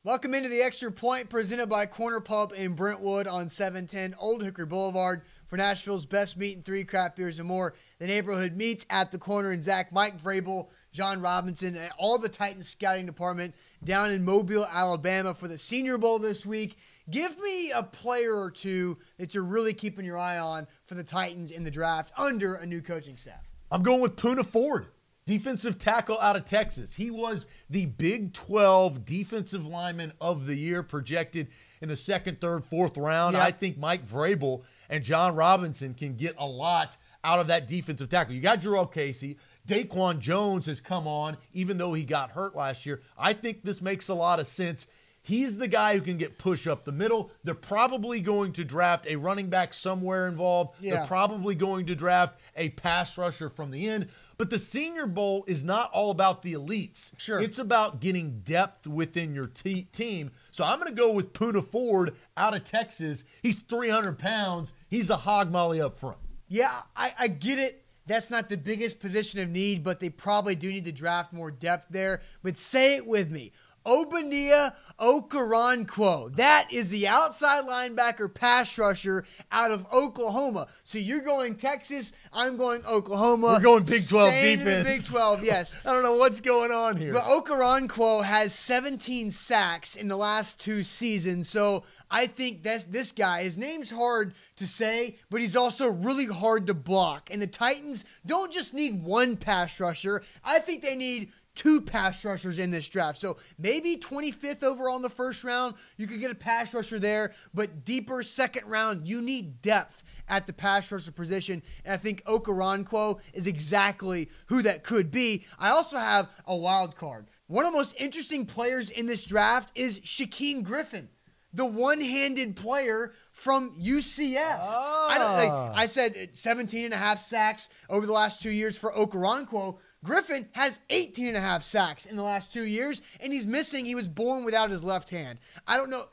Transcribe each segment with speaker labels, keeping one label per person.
Speaker 1: Welcome into the Extra Point presented by Corner Pub in Brentwood on 710 Old Hickory Boulevard for Nashville's best meat and 3 craft beers and more. The neighborhood meets at the corner, and Zach, Mike Vrabel, John Robinson, and all the Titans scouting department down in Mobile, Alabama for the Senior Bowl this week. Give me a player or two that you're really keeping your eye on for the Titans in the draft under a new coaching staff.
Speaker 2: I'm going with Poona Ford, defensive tackle out of Texas. He was the Big 12 defensive lineman of the year, projected in the second, third, fourth round.
Speaker 1: Yeah.
Speaker 2: I think Mike Vrabel and John Robinson can get a lot out of that defensive tackle. You got Jarrell Casey. Daquan Jones has come on, even though he got hurt last year. I think this makes a lot of sense. He's the guy who can get push up the middle. They're probably going to draft a running back somewhere involved.
Speaker 1: Yeah.
Speaker 2: They're probably going to draft a pass rusher from the end. But the Senior Bowl is not all about the elites.
Speaker 1: Sure.
Speaker 2: It's about getting depth within your team. So I'm going to go with Poona Ford out of Texas. He's 300 pounds. He's a hog molly up front.
Speaker 1: Yeah, I get it. That's not the biggest position of need, but they probably do need to draft more depth there. But say it with me. Obania Okoronkwo. That is the outside linebacker pass rusher out of Oklahoma. So you're going Texas, I'm going Oklahoma.
Speaker 2: We're going Big 12
Speaker 1: Staying in
Speaker 2: defense.
Speaker 1: the Big 12, yes.
Speaker 2: I don't know what's going on here.
Speaker 1: But Okoronkwo has 17 sacks in the last 2 seasons. So I think that's this guy. His name's hard to say, but he's also really hard to block. And the Titans don't just need one pass rusher. I think they need 2 pass rushers in this draft. So maybe 25th overall in the first round, you could get a pass rusher there, but deeper second round, you need depth at the pass rusher position. And I think Okoronkwo is exactly who that could be. I also have a wild card. One of the most interesting players in this draft is Shaquem Griffin, the one-handed player from UCF. I said 17 and a half sacks over the last 2 years for Okoronkwo. Griffin has 18 and a half sacks in the last 2 years, and he's missing. He was born without his left hand. I don't know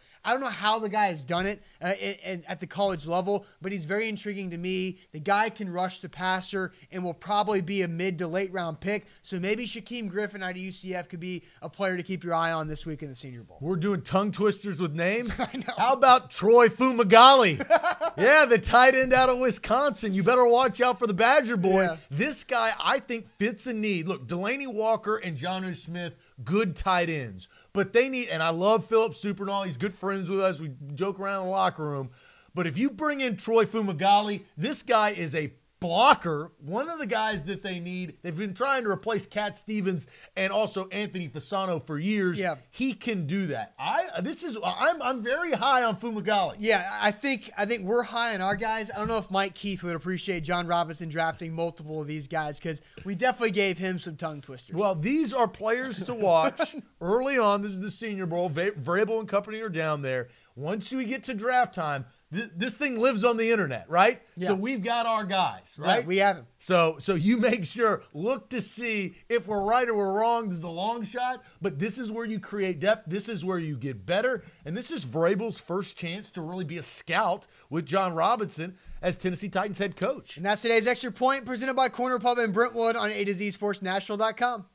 Speaker 1: how the guy has done it at the college level, but he's very intriguing to me. The guy can rush the passer and will probably be a mid to late round pick. So maybe Shaquem Griffin out of UCF could be a player to keep your eye on this week in the Senior Bowl.
Speaker 2: We're doing tongue twisters with names.
Speaker 1: I know.
Speaker 2: How about Troy Fumagalli? Yeah, the tight end out of Wisconsin. You better watch out for the Badger boy.
Speaker 1: Yeah.
Speaker 2: This guy, I think, fits a need. Look, Delaney Walker and Jonnu Smith, good tight ends. But they need, and I love Philip Supernall. He's good friends with us. We joke around in the locker room. But if you bring in Troy Fumagalli, this guy is a blocker, one of the guys that they need. They've been trying to replace Cat Stevens and also Anthony Fasano for years.
Speaker 1: Yeah.
Speaker 2: He can do that. I'm very high on Fumagalli.
Speaker 1: Yeah, I think we're high on our guys. I don't know if Mike Keith would appreciate John Robinson drafting multiple of these guys because we definitely gave him some tongue twisters.
Speaker 2: Well, these are players to watch early on. This is the Senior Bowl. Vrabel and company are down there. Once we get to draft time, this thing lives on the internet, right?
Speaker 1: Yeah.
Speaker 2: So we've got our guys, right?
Speaker 1: Yeah, we have him.
Speaker 2: So you make sure, look to see if we're right or we're wrong. This is a long shot, but this is where you create depth. This is where you get better. And this is Vrabel's first chance to really be a scout with John Robinson as Tennessee Titans head coach.
Speaker 1: And that's today's Extra Point presented by Corner Pub in Brentwood on A to Z Sports Nashville.com.